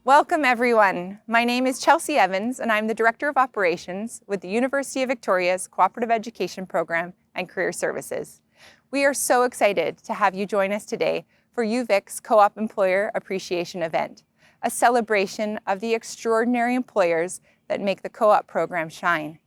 Welcome everyone. My name is Chelsea Evans and I'm the Director of Operations with the University of Victoria's Cooperative Education Program and Career Services. We are so excited to have you join us today for UVic's Co-op Employer Appreciation event, a celebration of the extraordinary employers that make the co-op program shine.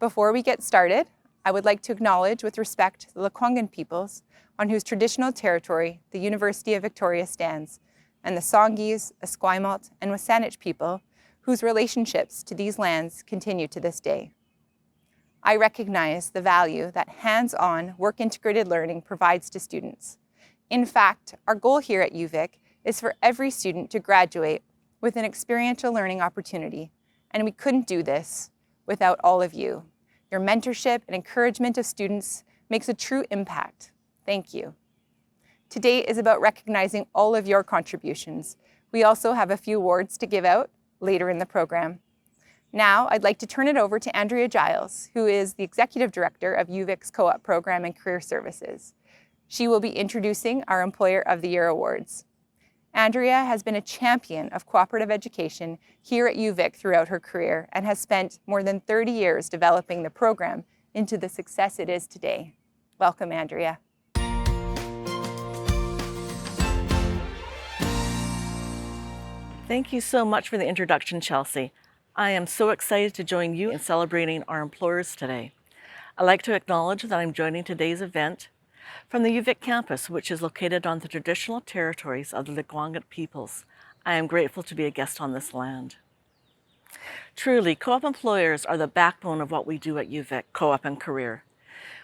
Before we get started, I would like to acknowledge with respect the Lekwungen peoples on whose traditional territory the University of Victoria stands, and the Songhees, Esquimalt, and Wasanich people whose relationships to these lands continue to this day. I recognize the value that hands-on, work-integrated learning provides to students. In fact, our goal here at UVic is for every student to graduate with an experiential learning opportunity, and we couldn't do this without all of you. Your mentorship and encouragement of students makes a true impact. Thank you. Today is about recognizing all of your contributions. We also have a few awards to give out later in the program. Now, I'd like to turn it over to Andrea Giles, who is the Executive Director of UVic's Co-op Program and Career Services. She will be introducing our Employer of the Year awards. Andrea has been a champion of cooperative education here at UVic throughout her career and has spent more than 30 years developing the program into the success it is today. Welcome, Andrea. Thank you so much for the introduction, Chelsea. I am so excited to join you in celebrating our employers today. I'd like to acknowledge that I'm joining today's event from the UVic campus, which is located on the traditional territories of the Lekwungen peoples. I am grateful to be a guest on this land. Truly, co-op employers are the backbone of what we do at UVic, Co-op and Career.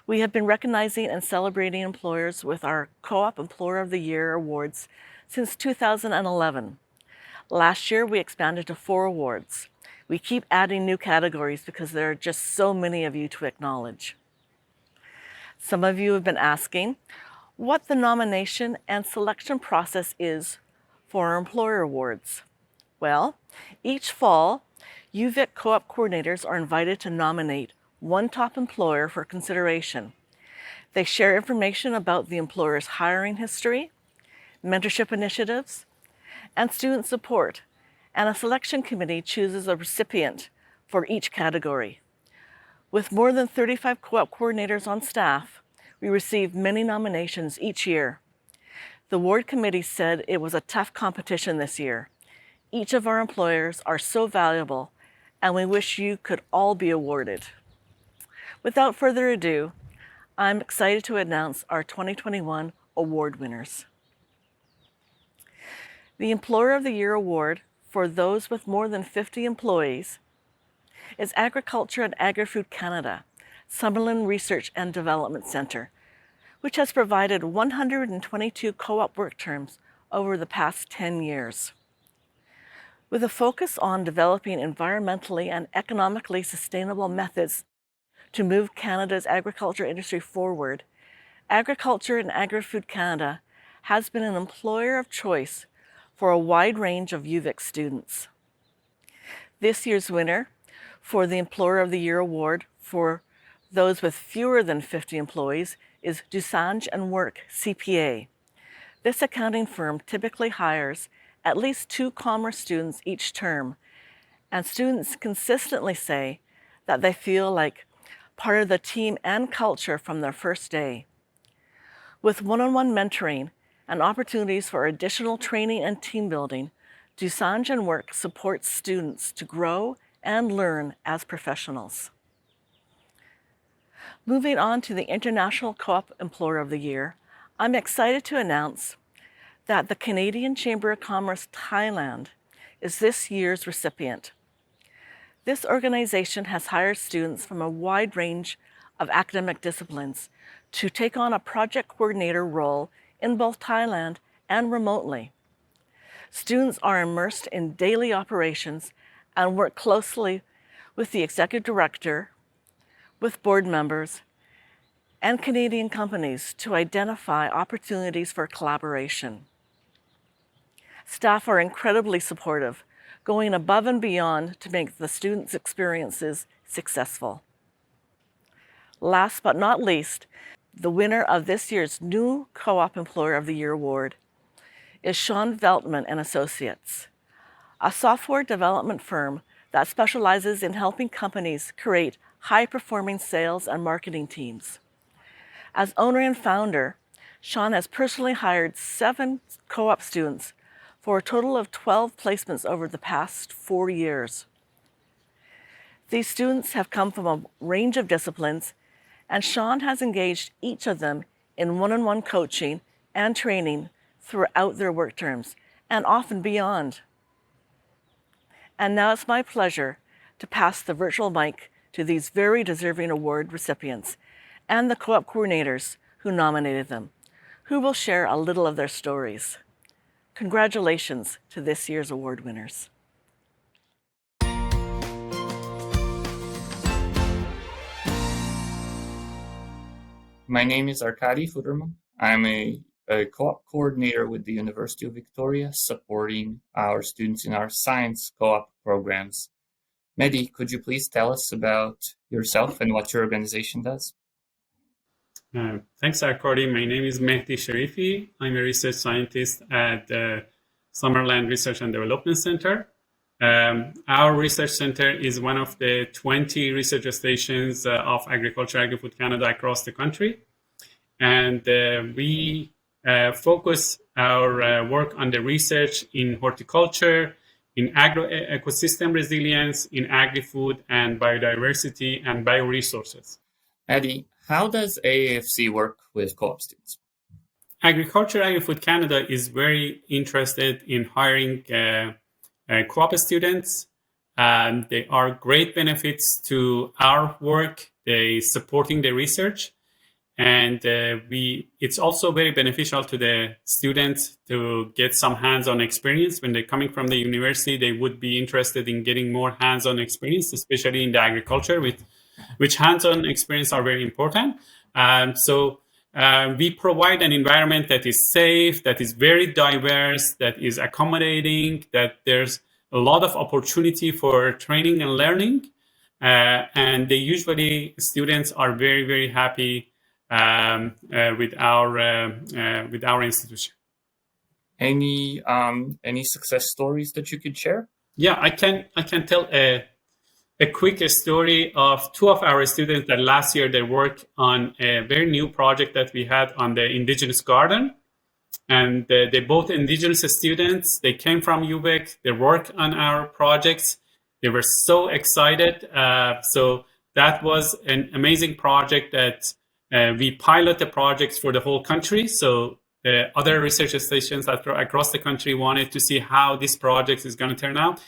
We have been recognizing and celebrating employers with our Co-op Employer of the Year awards since 2011. Last year, we expanded to 4 awards. We keep adding new categories because there are just so many of you to acknowledge. Some of you have been asking what the nomination and selection process is for our employer awards. Well, each fall, UVic co-op coordinators are invited to nominate one top employer for consideration. They share information about the employer's hiring history, mentorship initiatives, and student support, and a selection committee chooses a recipient for each category. With more than 35 co-op coordinators on staff, we receive many nominations each year. The award committee said it was a tough competition this year. Each of our employers are so valuable, and we wish you could all be awarded. Without further ado, I'm excited to announce our 2021 award winners. The Employer of the Year award for those with more than 50 employees is Agriculture and Agri-Food Canada, Summerland Research and Development Centre, which has provided 122 co-op work terms over the past 10 years. With a focus on developing environmentally and economically sustainable methods to move Canada's agriculture industry forward, Agriculture and Agri-Food Canada has been an employer of choice for a wide range of UVic students. This year's winner for the Employer of the Year award for those with fewer than 50 employees is Dusange & Work CPA. This accounting firm typically hires at least 2 commerce students each term, and students consistently say that they feel like part of the team and culture from their first day. With one-on-one mentoring and opportunities for additional training and team building, Dusange & Work supports students to grow and learn as professionals. Moving on to the International Co-op Employer of the Year, I'm excited to announce that the Canadian Chamber of Commerce Thailand is this year's recipient. This organization has hired students from a wide range of academic disciplines to take on a project coordinator role in both Thailand and remotely. Students are immersed in daily operations and work closely with the executive director, with board members, and Canadian companies to identify opportunities for collaboration. Staff are incredibly supportive, going above and beyond to make the students' experiences successful. Last but not least, the winner of this year's new Co-op Employer of the Year award is Sean Veltman and Associates, a software development firm that specializes in helping companies create high-performing sales and marketing teams. As owner and founder, Sean has personally hired 7 co-op students for a total of 12 placements over the past 4 years. These students have come from a range of disciplines, and Sean has engaged each of them in one-on-one coaching and training throughout their work terms, and often beyond. And now it's my pleasure to pass the virtual mic to these very deserving award recipients and the co-op coordinators who nominated them, who will share a little of their stories. Congratulations to this year's award winners. My name is Arkady Fuderman. I'm a co-op coordinator with the University of Victoria, supporting our students in our science co-op programs. Mehdi, could you please tell us about yourself and what your organization does? Thanks, Arkady. My name is Mehdi Sharifi. I'm a research scientist at the Summerland Research and Development Center. Our research center is one of the 20 research stations of Agriculture Agri-Food Canada across the country. And we focus our work on the research in horticulture, in agro-ecosystem resilience, in agri-food and biodiversity and bioresources. Mehdi, how does AAFC work with co-op students? Agriculture Agri-Food Canada is very interested in hiring co-op students. They are great benefits to our work. They supporting the research, and it's also very beneficial to the students to get some hands-on experience. When they're coming from the university, they would be interested in getting more hands-on experience, especially in the agriculture, which hands-on experience are very important. So we provide an environment that is safe, that is very diverse, that is accommodating, that there's a lot of opportunity for training and learning. And students are very, very happy with our institution. Any success stories that you could share? Yeah, I can tell a quick story of 2 of our students that last year they worked on a very new project that we had on the Indigenous garden. And they both Indigenous students. They came from UVic. They worked on our projects. They were so excited. So that was an amazing project that we pilot the projects for the whole country. So other research stations across the country wanted to see how this project is going to turn out.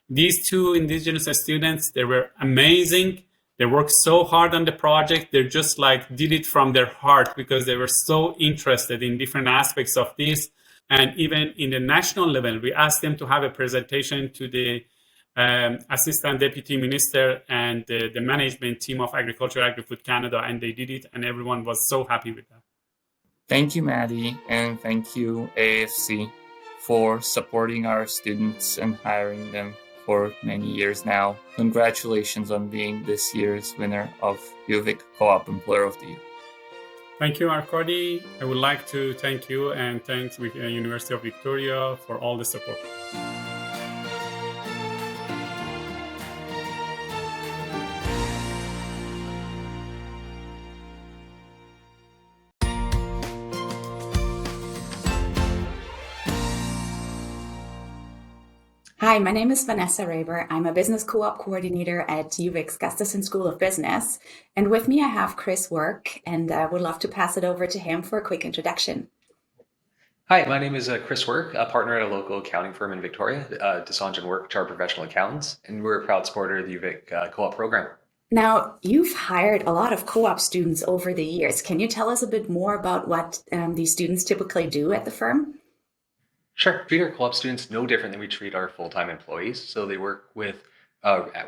These 2 Indigenous students, they were amazing. They worked so hard on the project. They just did it from their heart because they were so interested in different aspects of this. And even in the national level, we asked them to have a presentation to the Assistant Deputy Minister and the management team of Agriculture Agri-Food Canada, and they did it, and everyone was so happy with that. Thank you, Mehdi, and thank you, AAFC, for supporting our students and hiring them for many years now. Congratulations on being this year's winner of UVic Co-op Employer of the Year. Thank you, Arkady. I would like to thank you and thanks the University of Victoria for all the support. Hi, my name is Vanessa Raber. I'm a business co-op coordinator at UVic's Gustafson School of Business. And with me, I have Chris Work, and I would love to pass it over to him for a quick introduction. Hi, my name is Chris Work, a partner at a local accounting firm in Victoria, DeSange & Work, Chartered Professional Accountants, and we're a proud supporter of the UVic co-op program. Now, you've hired a lot of co-op students over the years. Can you tell us a bit more about what these students typically do at the firm? Sure. Treat our co-op students no different than we treat our full-time employees. So they work with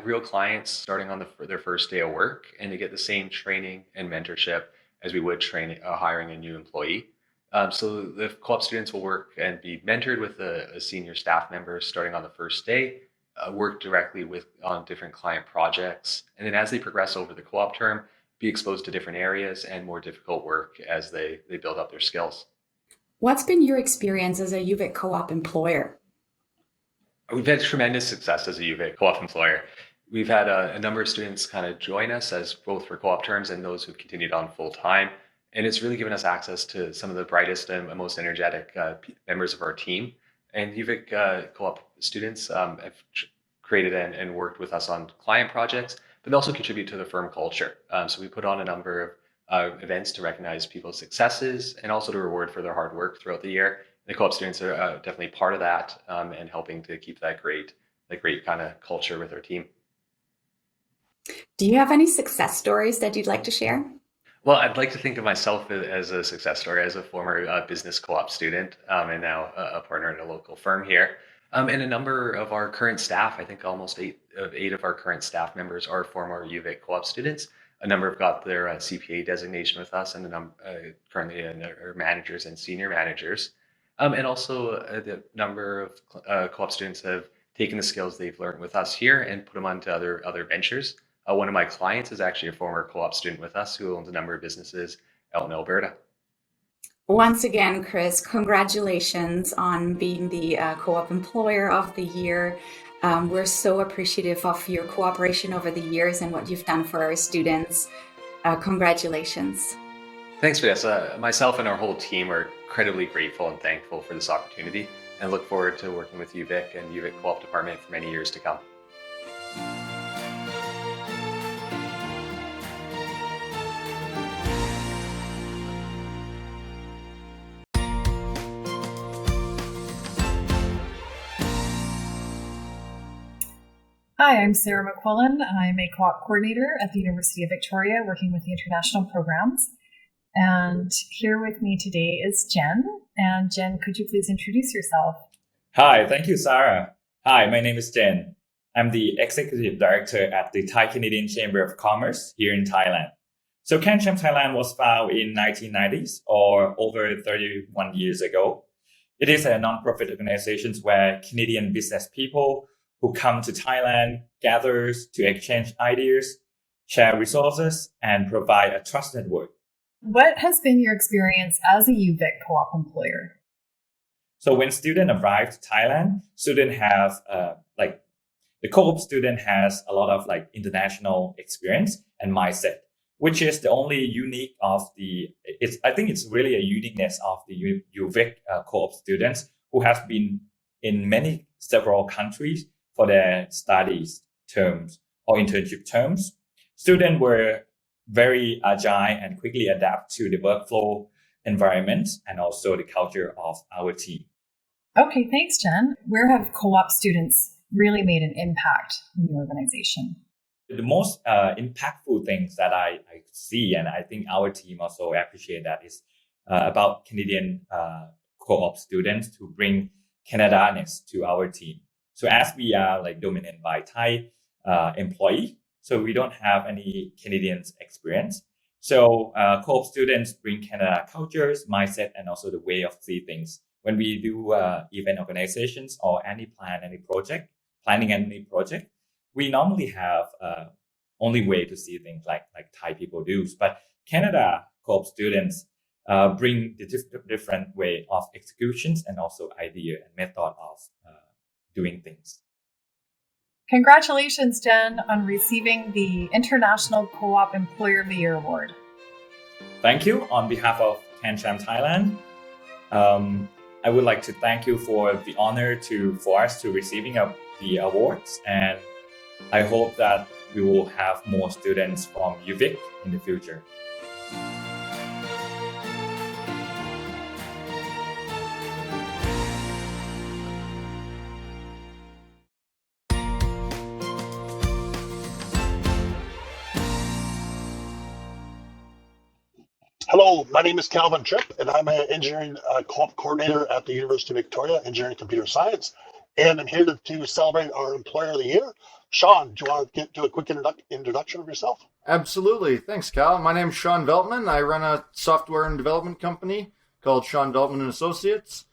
real clients starting on their first day of work, and they get the same training and mentorship as we would hiring a new employee. So the co-op students will work and be mentored with a senior staff member starting on the first day, work directly on different client projects, and then as they progress over the co-op term, be exposed to different areas and more difficult work as they build up their skills. What's been your experience as a UVic co-op employer? We've had tremendous success as a UVic co-op employer. We've had a number of students kind of join us as both for co-op terms and those who've continued on full time. And it's really given us access to some of the brightest and most energetic members of our team. And UVic co-op students have created and worked with us on client projects, but they also contribute to the firm culture. So we put on a number of events to recognize people's successes and also to reward for their hard work throughout the year. The co-op students are definitely part of that and helping to keep that great kind of culture with our team. Do you have any success stories that you'd like to share? Well, I'd like to think of myself as a success story as a former business co-op student and now a partner in a local firm here. And a number of our current staff, I think almost eight of our current staff members are former UVic co-op students. A number have got their CPA designation with us, and currently are managers and senior managers. And also the number of co-op students have taken the skills they've learned with us here and put them onto other ventures. One of my clients is actually a former co-op student with us who owns a number of businesses out in Alberta. Once again, Chris, congratulations on being the Co-op Employer of the Year. We're so appreciative of your cooperation over the years and what you've done for our students. Congratulations. Thanks, Vanessa. Myself and our whole team are incredibly grateful and thankful for this opportunity and look forward to working with UVic and UVic Co-op Department for many years to come. Hi, I'm Sarah McQuillan. I'm a co-op coordinator at the University of Victoria working with the international programs. And here with me today is Jen. And Jen, could you please introduce yourself? Hi, thank you, Sarah. Hi, my name is Jen. I'm the Executive Director at the Thai Canadian Chamber of Commerce here in Thailand. So CanCham Thailand was founded in 1990s or over 31 years ago. It is a non-profit organization where Canadian business people who come to Thailand gathers to exchange ideas, share resources, and provide a trust network. What has been your experience as a UVic co-op employer? So when students arrive to Thailand, student have the co-op student has a lot of international experience and mindset, which is the only unique of I think it's really a uniqueness of the UVic co-op students who have been in several countries for their studies terms or internship terms. Students were very agile and quickly adapt to the workflow environment and also the culture of our team. Okay, thanks, Jen. Where have co-op students really made an impact in the organization? The most impactful things that I see, and I think our team also appreciate that, is about Canadian co-op students to bring Canada-ness to our team. So as we are dominated by Thai employee, so we don't have any Canadian experience. So co-op students bring Canada cultures, mindset, and also the way of see things. When we do event organizations or planning any project, we normally have only way to see things like Thai people do. But Canada co-op students bring the different way of executions and also idea and method of doing things. Congratulations, Jen, on receiving the International Co-op Employer of the Year Award. Thank you. On behalf of CanCham Thailand, I would like to thank you for the honor for us to receiving the awards, and I hope that we will have more students from UVic in the future. Hello, my name is Calvin Tripp, and I'm an engineering co-op coordinator at the University of Victoria, Engineering Computer Science, and I'm here to celebrate our Employer of the Year. Sean, do you want to do a quick introduction of yourself? Absolutely. Thanks, Cal. My name's Sean Veltman. I run a software and development company called Sean Veltman and Associates.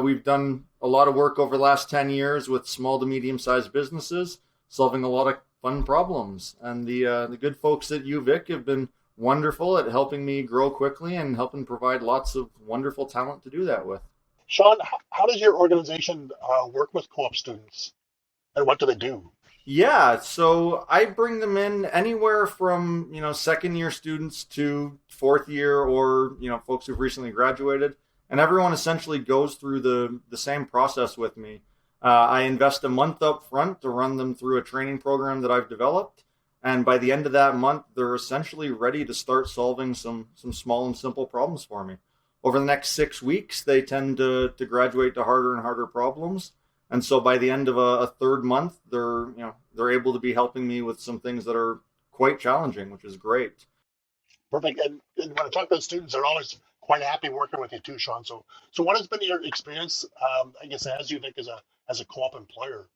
We've done a lot of work over the last 10 years with small to medium-sized businesses, solving a lot of fun problems. And the good folks at UVic have been wonderful at helping me grow quickly and helping provide lots of wonderful talent to do that with. Sean, how does your organization work with co-op students? and what do they do? Yeah, so I bring them in anywhere from, second year students to fourth year or, folks who've recently graduated. And everyone essentially goes through the same process with me. I invest a month up front to run them through a training program that I've developed. And by the end of that month, they're essentially ready to start solving some small and simple problems for me. Over the next 6 weeks, they tend to graduate to harder and harder problems. And so by the end of a third month, they're able to be helping me with some things that are quite challenging, which is great. Perfect. And when I talk to the students, they're always quite happy working with you too, Sean. So what has been your experience, I guess, as UVic as a co-op employer?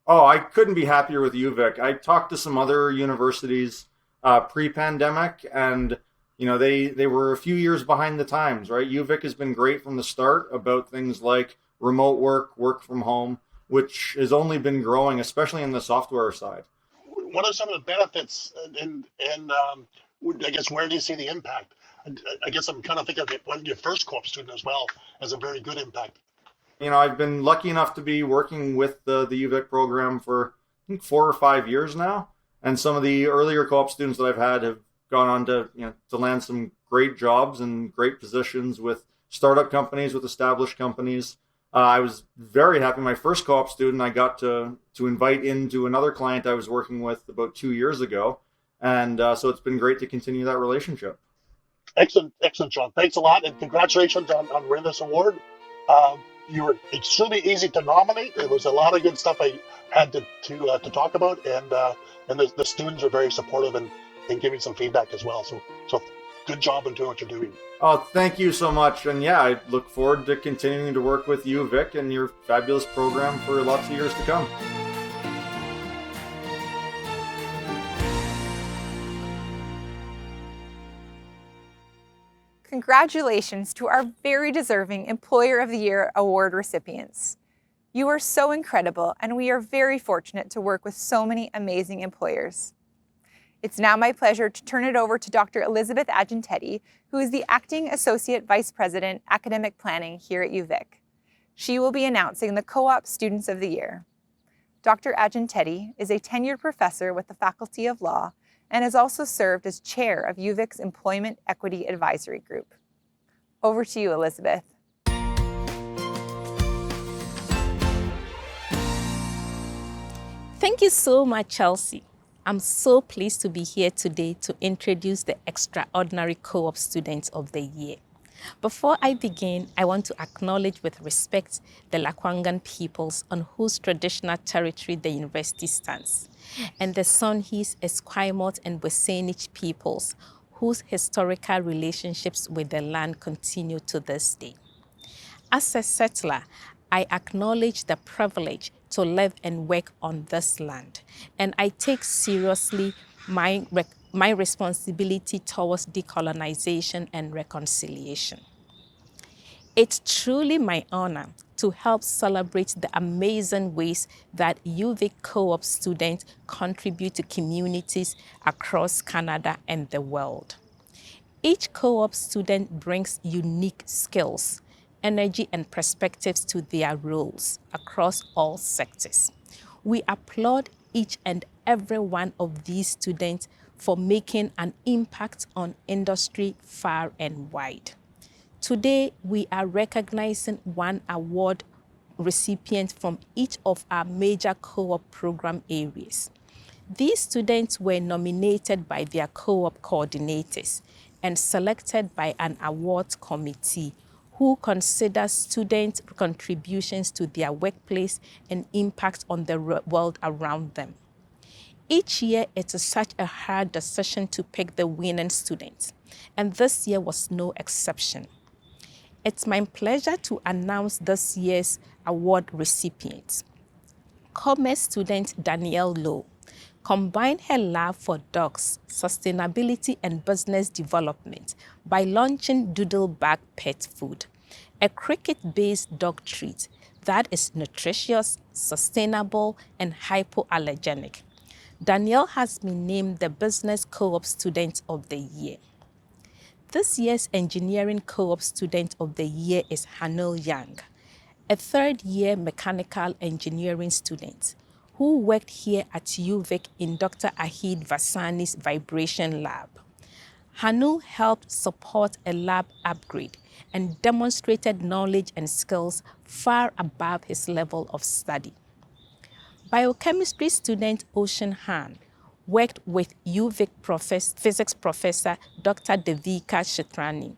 Oh, I couldn't be happier with UVic. I talked to some other universities pre-pandemic, and they were a few years behind the times, right? UVic has been great from the start about things like remote work from home, which has only been growing, especially in the software side. What are some of the benefits, and I guess where do you see the impact? I guess I'm kind of thinking of your first co-op student as well as a very good impact. I've been lucky enough to be working with the UVic program for I think 4 or 5 years now, and some of the earlier co-op students that I've had have gone on to to land some great jobs and great positions with startup companies, with established companies. I was very happy. My first co-op student I got to invite into another client I was working with about 2 years ago, and so it's been great to continue that relationship. Excellent, Sean. Thanks a lot, and congratulations on winning this award. You were extremely easy to nominate. There was a lot of good stuff I had to talk about, and the students are very supportive and giving some feedback as well. So good job in doing what you're doing. Oh, thank you so much. And yeah, I look forward to continuing to work with you, Vic, and your fabulous program for lots of years to come. Congratulations to our very deserving Employer of the Year award recipients. You are so incredible, and we are very fortunate to work with so many amazing employers. It's now my pleasure to turn it over to Dr. Elizabeth Agentetti, who is the Acting Associate Vice President, Academic Planning here at UVic. She will be announcing the Co-op Students of the Year. Dr. Agentetti is a tenured professor with the Faculty of Law and has also served as chair of UVic's Employment Equity Advisory Group. Over to you, Elizabeth. Thank you so much, Chelsea. I'm so pleased to be here today to introduce the Extraordinary Co-op Students of the Year. Before I begin, I want to acknowledge with respect the Lakwangan peoples on whose traditional territory the university stands, and the Songhees, Esquimalt, and Bosenich peoples whose historical relationships with the land continue to this day. As a settler, I acknowledge the privilege to live and work on this land, and I take seriously my responsibility towards decolonization and reconciliation. It's truly my honor to help celebrate the amazing ways that UVic co-op students contribute to communities across Canada and the world. Each co-op student brings unique skills, energy, and perspectives to their roles across all sectors. We applaud each and every one of these students for making an impact on industry far and wide. Today, we are recognizing one award recipient from each of our major co-op program areas. These students were nominated by their co-op coordinators and selected by an awards committee who consider student contributions to their workplace and impact on the world around them. Each year, it is such a hard decision to pick the winning students, and this year was no exception. It's my pleasure to announce this year's award recipients. Commerce student Danielle Lowe combined her love for dogs, sustainability, and business development by launching Doodlebug Pet Food, a cricket-based dog treat that is nutritious, sustainable, and hypoallergenic. Danielle has been named the Business Co-op Student of the Year. This year's Engineering Co-op Student of the Year is Hanil Yang, a third-year mechanical engineering student who worked here at UVic in Dr. Ahid Vassani's vibration lab. Hanu helped support a lab upgrade and demonstrated knowledge and skills far above his level of study. Biochemistry student Ocean Han worked with UVic physics professor Dr. Devika Chitrani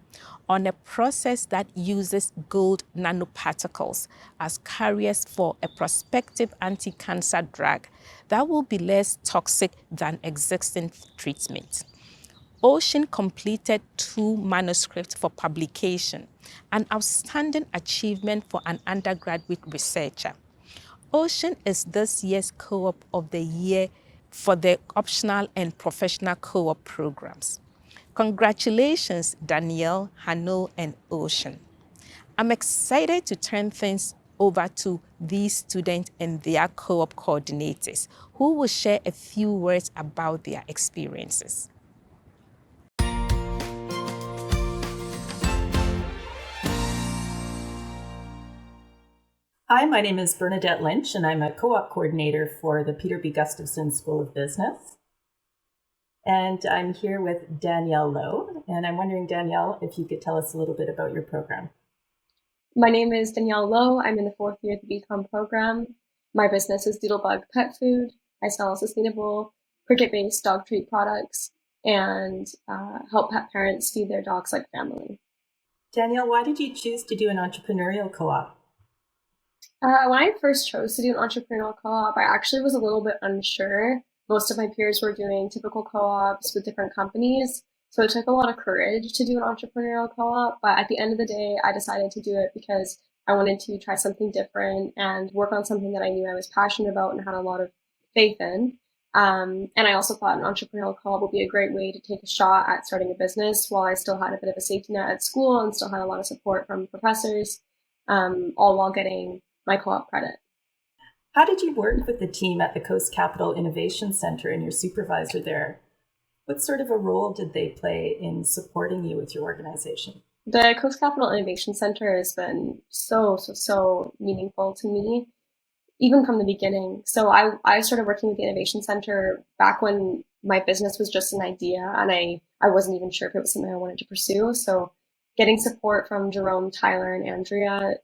on a process that uses gold nanoparticles as carriers for a prospective anti-cancer drug that will be less toxic than existing treatment. Ocean completed 2 manuscripts for publication, an outstanding achievement for an undergraduate researcher. Ocean is this year's Co-op of the Year for the optional and professional co-op programs. Congratulations, Danielle, Hano, and Ocean. I'm excited to turn things over to these students and their co-op coordinators, who will share a few words about their experiences. Hi, my name is Bernadette Lynch, and I'm a co-op coordinator for the Peter B. Gustafson School of Business. And I'm here with Danielle Lowe, and I'm wondering, Danielle, if you could tell us a little bit about your program. My name is Danielle Lowe. I'm in the 4th year of the BCom program. My business is Doodlebug Pet Food. I sell sustainable cricket-based dog treat products and help pet parents feed their dogs like family. Danielle, why did you choose to do an entrepreneurial co-op? When I first chose to do an entrepreneurial co-op, I actually was a little bit unsure. Most of my peers were doing typical co-ops with different companies, so it took a lot of courage to do an entrepreneurial co-op. But at the end of the day, I decided to do it because I wanted to try something different and work on something that I knew I was passionate about and had a lot of faith in. And I also thought an entrepreneurial co-op would be a great way to take a shot at starting a business while I still had a bit of a safety net at school and still had a lot of support from professors, all while getting my co-op credit. How did you work with the team at the Coast Capital Innovation Center and your supervisor there? What sort of a role did they play in supporting you with your organization? The Coast Capital Innovation Center has been so meaningful to me, even from the beginning. So I started working with the Innovation Center back when my business was just an idea, and I wasn't even sure if it was something I wanted to pursue. So getting support from Jerome, Tyler, and Andrea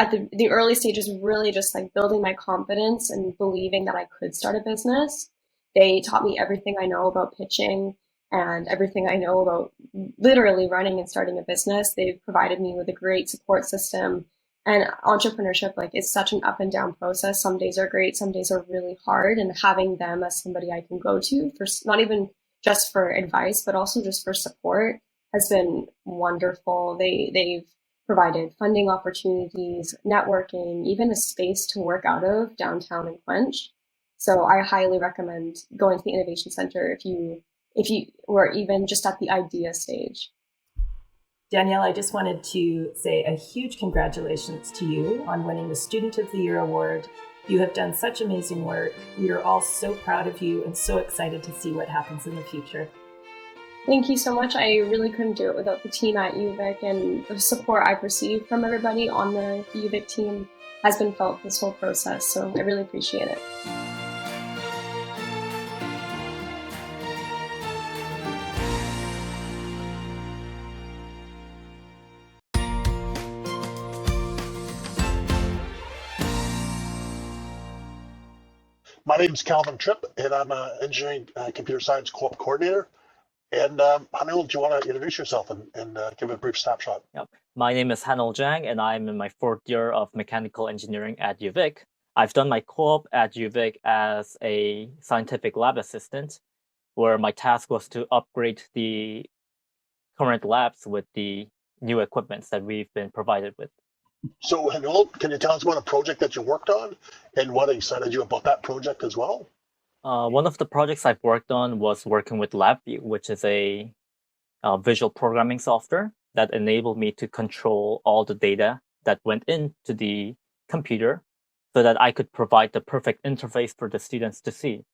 at the early stages, really just like building my confidence and believing that I could start a business. They taught me everything I know about pitching and everything I know about literally running and starting a business. They've provided me with a great support system. And entrepreneurship, is such an up and down process. Some days are great, some days are really hard. And having them as somebody I can go to for not even just for advice, but also just for support has been wonderful. They've provided funding opportunities, networking, even a space to work out of downtown in Quench. So I highly recommend going to the Innovation Center if you were even just at the idea stage. Danielle, I just wanted to say a huge congratulations to you on winning the Student of the Year award. You have done such amazing work. We are all so proud of you and so excited to see what happens in the future. Thank you so much. I really couldn't do it without the team at UVic, and the support I've received from everybody on the UVic team has been felt this whole process, so I really appreciate it. My name is Calvin Tripp, and I'm an engineering computer science co-op coordinator. And Hanul, do you want to introduce yourself and give a brief snapshot? Yep. My name is Hanul Jang, and I'm in my 4th year of mechanical engineering at UVic. I've done my co-op at UVic as a scientific lab assistant, where my task was to upgrade the current labs with the new equipment that we've been provided with. So, Hanul, can you tell us about a project that you worked on and what excited you about that project as well? One of the projects I've worked on was working with LabVIEW, which is a visual programming software that enabled me to control all the data that went into the computer so that I could provide the perfect interface for the students to see.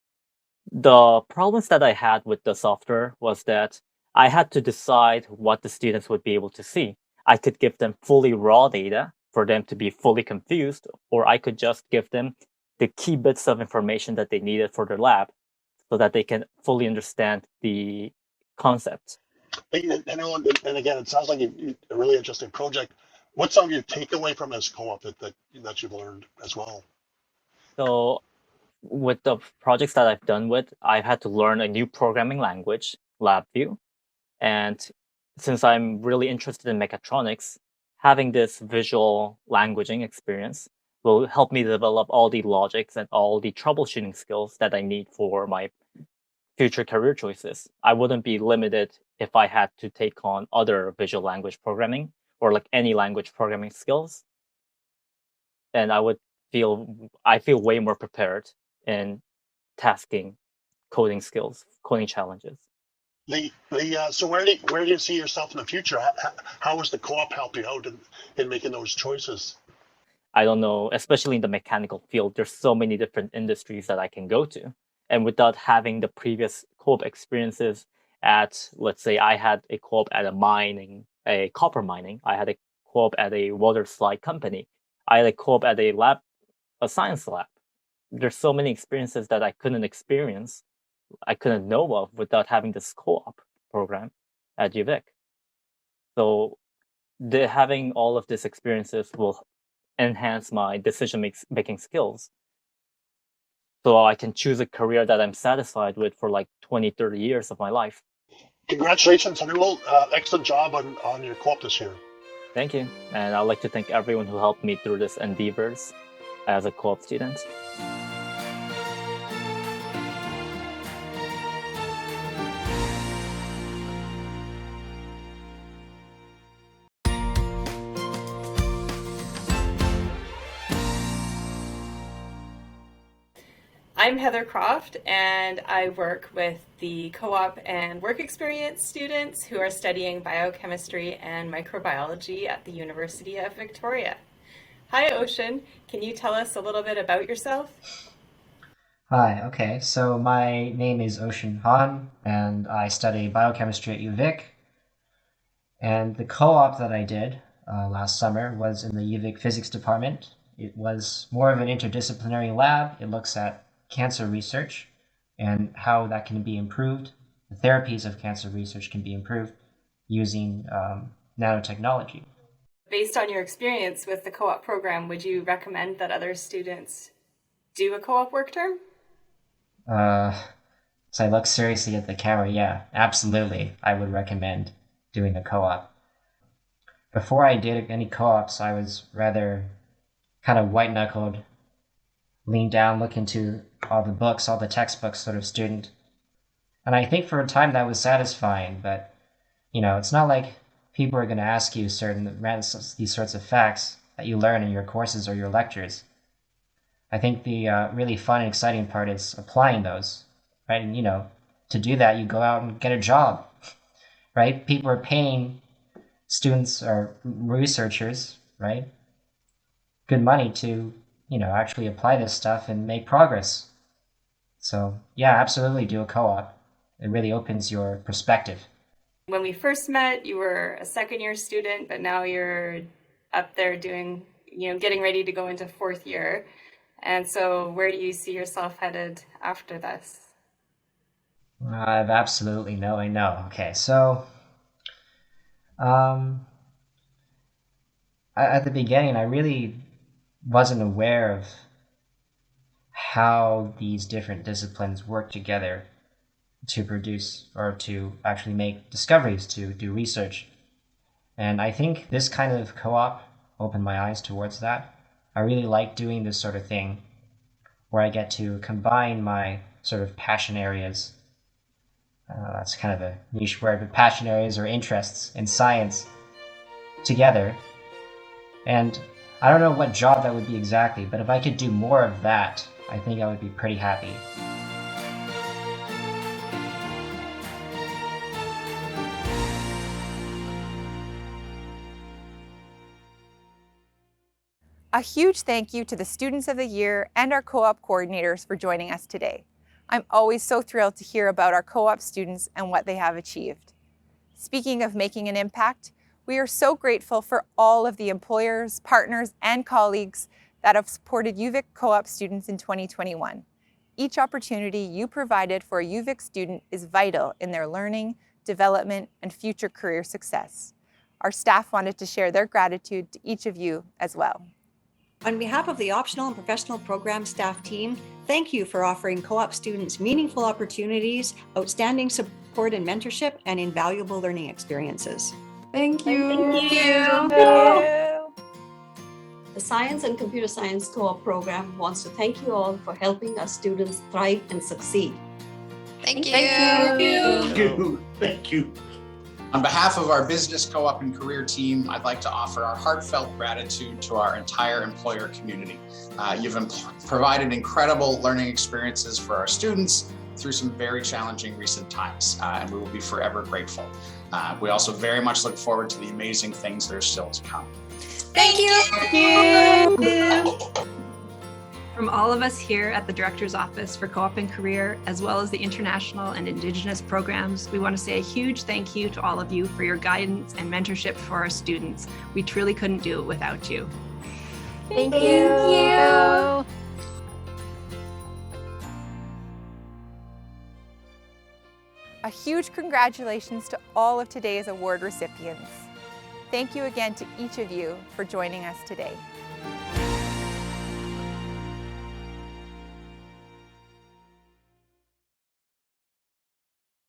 The problems that I had with the software was that I had to decide what the students would be able to see. I could give them fully raw data for them to be fully confused, or I could just give them the key bits of information that they needed for their lab so that they can fully understand the concept. And again, it sounds like a really interesting project. What's some of your takeaway from this co-op that you've learned as well? So with the projects that I've done with, I've had to learn a new programming language, LabVIEW. And since I'm really interested in mechatronics, having this visual languaging experience will help me develop all the logics and all the troubleshooting skills that I need for my future career choices. I wouldn't be limited if I had to take on other visual language programming or like any language programming skills. And I feel way more prepared in tasking coding skills, coding challenges. So where do you see yourself in the future? How does the co-op help you out in making those choices? I don't know, especially in the mechanical field, there's so many different industries that I can go to. And without having the previous co-op experiences at, let's say I had a co-op at a copper mining, I had a co-op at a water slide company, I had a co-op at a science lab. There's so many experiences that I couldn't know of without having this co-op program at UVic. So having all of these experiences will enhance my decision-making skills. So I can choose a career that I'm satisfied with for like 20, 30 years of my life. Congratulations, Samuel. Excellent job on your co-op this year. Thank you. And I'd like to thank everyone who helped me through this endeavors as a co-op student. I'm Heather Croft, and I work with the co-op and work experience students who are studying biochemistry and microbiology at the University of Victoria. Hi, Ocean. Can you tell us a little bit about yourself? Hi, okay. So my name is Ocean Han, and I study biochemistry at UVic. And the co-op that I did last summer was in the UVic physics department. It was more of an interdisciplinary lab. It looks at cancer research and how that can be improved. The therapies of cancer research can be improved using nanotechnology. Based on your experience with the co-op program, would you recommend that other students do a co-op work term? So I look seriously at the camera. Yeah, absolutely. I would recommend doing a co-op. Before I did any co-ops, I was rather kind of white-knuckled, lean down, look into all the books, all the textbooks sort of student. And I think for a time that was satisfying, but, it's not like people are going to ask you these sorts of facts that you learn in your courses or your lectures. I think the really fun and exciting part is applying those, right? And, to do that, you go out and get a job, right? People are paying students or researchers, right, good money to, actually apply this stuff and make progress. So, yeah, absolutely do a co-op. It really opens your perspective. When we first met, you were a second-year student, but now you're up there doing, getting ready to go into fourth year. And so where do you see yourself headed after this? I've absolutely no, I know. Okay, so at the beginning, I really wasn't aware of how these different disciplines work together to produce or to actually make discoveries, to do research. And I think this kind of co-op opened my eyes towards that. I really like doing this sort of thing where I get to combine my sort of passion areas. That's kind of a niche word, but passion areas or interests in science together. And I don't know what job that would be exactly, but if I could do more of that, I think I would be pretty happy. A huge thank you to the Students of the Year and our co-op coordinators for joining us today. I'm always so thrilled to hear about our co-op students and what they have achieved. Speaking of making an impact, we are so grateful for all of the employers, partners, and colleagues that have supported UVic co-op students in 2021. Each opportunity you provided for a UVic student is vital in their learning, development, and future career success. Our staff wanted to share their gratitude to each of you as well. On behalf of the optional and professional program staff team, thank you for offering co-op students meaningful opportunities, outstanding support and mentorship, and invaluable learning experiences. Thank you. Thank you. Thank you. The Science and Computer Science Co-op program wants to thank you all for helping our students thrive and succeed. Thank you. Thank you. Thank you. On behalf of our business co-op and career team, I'd like to offer our heartfelt gratitude to our entire employer community. You've provided incredible learning experiences for our students through some very challenging recent times, and we will be forever grateful. We also very much look forward to the amazing things that are still to come. Thank you. Thank you. From all of us here at the Director's Office for Co-op and Career, as well as the International and Indigenous programs, we want to say a huge thank you to all of you for your guidance and mentorship for our students. We truly couldn't do it without you. Thank you. A huge congratulations to all of today's award recipients. Thank you again to each of you for joining us today.